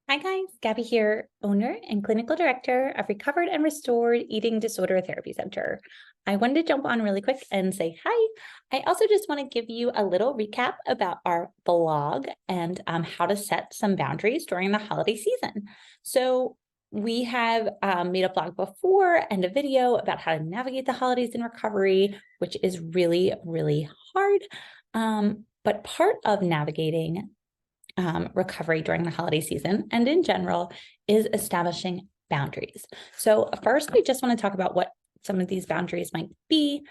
Hi guys, Gabby here, owner and clinical director of Recovered and Restored Eating Disorder Therapy Center. I wanted to jump on really quick and say hi. I also just want to give you a little recap about our blog and how to set some boundaries during the holiday season. So we have made a blog before and a video about how to navigate the holidays in recovery, which is really, really hard. But part of navigating recovery during the holiday season and in general is establishing boundaries. So first, I just want to talk about what some of these boundaries might be,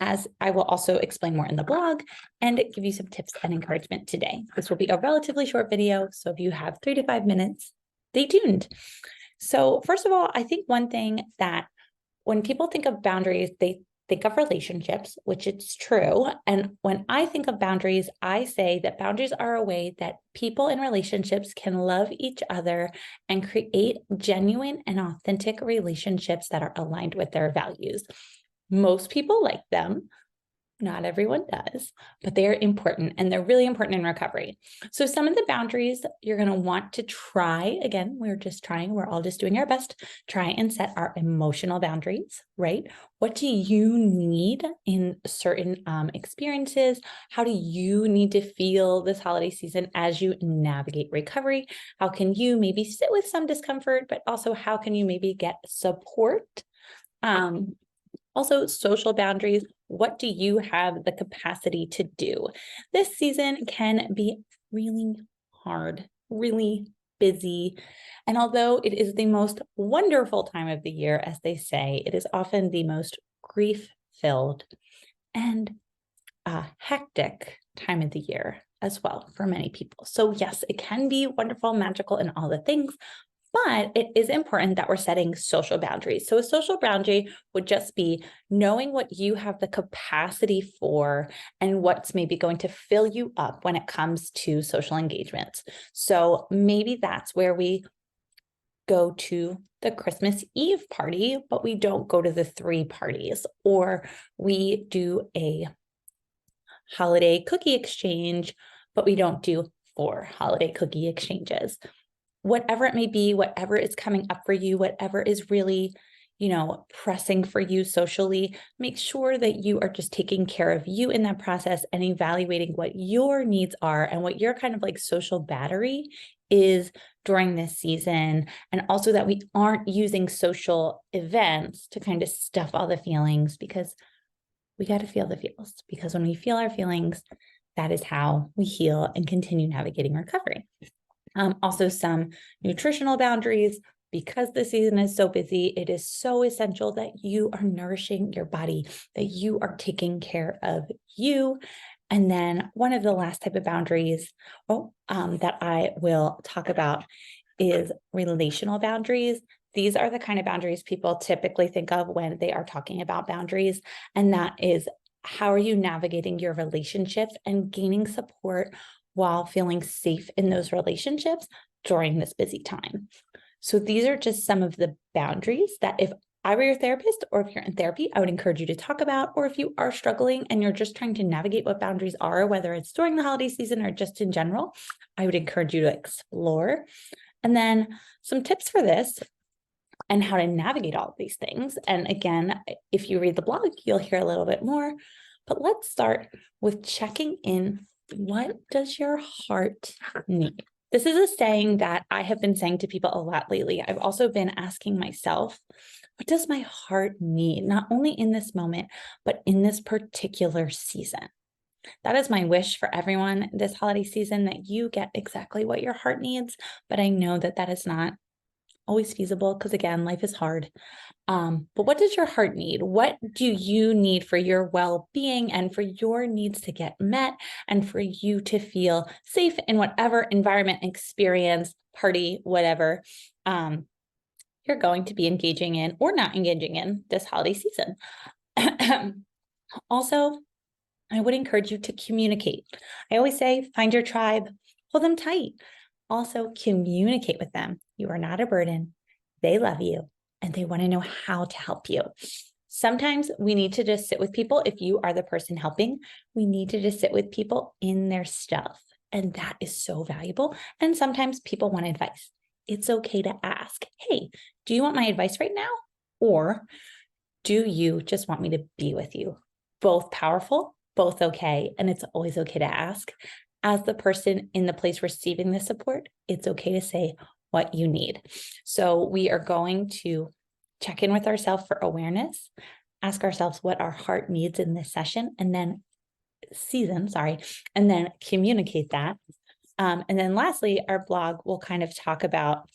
as I will also explain more in the blog and give you some tips and encouragement today. This will be a relatively short video, so if you have 3 to 5 minutes, stay tuned. So first of all, I think one thing that when people think of boundaries, they think of relationships, which it's true. And when I think of boundaries, I say that boundaries are a way that people in relationships can love each other and create genuine and authentic relationships that are aligned with their values. Most people like them. Not everyone does, but they are important, and they're really important in recovery. So some of the boundaries you're going to want to try, again, we're just trying, we're all just doing our best, try and set our emotional boundaries, right? What do you need in certain experiences? How do you need to feel this holiday season as you navigate recovery? How can you maybe sit with some discomfort, but also how can you maybe get support? Also, social boundaries. What do you have the capacity to do? This season can be really hard, really busy. And although it is the most wonderful time of the year, as they say, it is often the most grief-filled and hectic time of the year as well for many people. So yes, it can be wonderful, magical, and all the things, but it is important that we're setting social boundaries. So a social boundary would just be knowing what you have the capacity for and what's maybe going to fill you up when it comes to social engagements. So maybe that's where we go to the Christmas Eve party, but we don't go to the 3 parties, or we do a holiday cookie exchange, but we don't do 4 holiday cookie exchanges. Whatever it may be, whatever is coming up for you, whatever is really, pressing for you socially, make sure that you are just taking care of you in that process and evaluating what your needs are and what your kind of like social battery is during this season. And also that we aren't using social events to kind of stuff all the feelings, because we got to feel the feels, because when we feel our feelings, that is how we heal and continue navigating recovery. Also, some nutritional boundaries. Because the season is so busy, it is so essential that you are nourishing your body, that you are taking care of you. And then one of the last type of boundaries that I will talk about is relational boundaries. These are the kind of boundaries people typically think of when they are talking about boundaries. And that is, how are you navigating your relationships and gaining support while feeling safe in those relationships during this busy time? So these are just some of the boundaries that if I were your therapist, or if you're in therapy, I would encourage you to talk about, or if you are struggling and you're just trying to navigate what boundaries are, whether it's during the holiday season or just in general, I would encourage you to explore. And then some tips for this and how to navigate all of these things. And again, if you read the blog, you'll hear a little bit more, but let's start with checking in. What does your heart need? This is a saying that I have been saying to people a lot lately. I've also been asking myself, what does my heart need? Not only in this moment, but in this particular season. That is my wish for everyone this holiday season, that you get exactly what your heart needs. But I know that that is not always feasible, because again, life is hard. But what does your heart need? What do you need for your well-being and for your needs to get met and for you to feel safe in whatever environment, experience, party, whatever you're going to be engaging in or not engaging in this holiday season? Also, I would encourage you to communicate. I always say, find your tribe, hold them tight. Also, communicate with them. You are not a burden. They love you and they want to know how to help you. Sometimes we need to just sit with people. If you are the person helping, we need to just sit with people in their stuff And that is so valuable. And sometimes people want advice. It's okay to ask, hey, do you want my advice right now? Or do you just want me to be with you? Both powerful, both okay. And it's always okay to ask. As the person in the place receiving the support, it's okay to say what you need. So we are going to check in with ourselves for awareness, ask ourselves what our heart needs in this session, and then and then communicate that. And then lastly, our blog will kind of talk about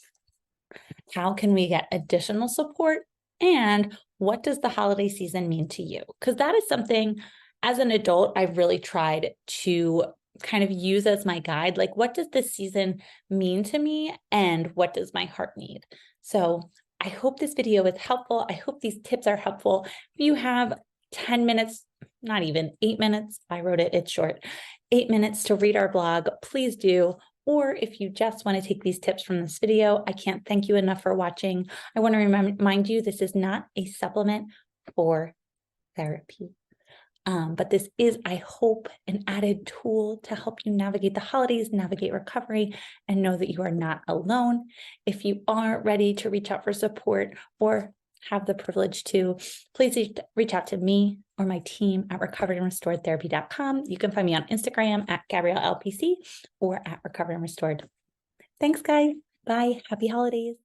how can we get additional support and what does the holiday season mean to you? Because that is something as an adult, I've really tried to kind of use as my guide. Like, what does this season mean to me? And what does my heart need? So I hope this video is helpful. I hope these tips are helpful. If you have 10 minutes, not even 8 minutes, I wrote it, it's short, 8 minutes to read our blog, please do. Or if you just want to take these tips from this video, I can't thank you enough for watching. I want to remind you, this is not a supplement for therapy. But this is, I hope, an added tool to help you navigate the holidays, navigate recovery, and know that you are not alone. If you are ready to reach out for support or have the privilege to, please reach out to me or my team at recoveredandrestoredtherapy.com. You can find me on Instagram at GabrielleLPC or at Recovered and Restored. Thanks, guys. Bye. Happy holidays.